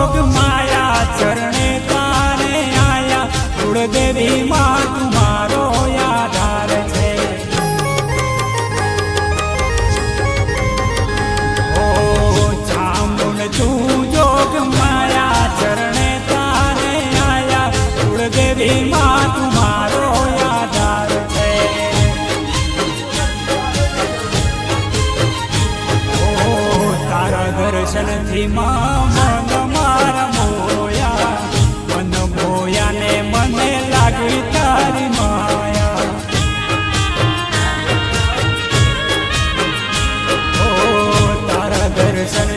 જોગ માયા ચરણે તારે આયા કુળદેવી માં તુમારો આધાર છે ઓ ચામુંડ તું જોગ માયા ચરણે તારે આયા કુળદેવી માં તુમારો આધાર છે ઓ તારા દર્શનથી માં મન મારા મોયા મન મોયા ને મને લાગી તારી માયા ઓ તારા દર્શન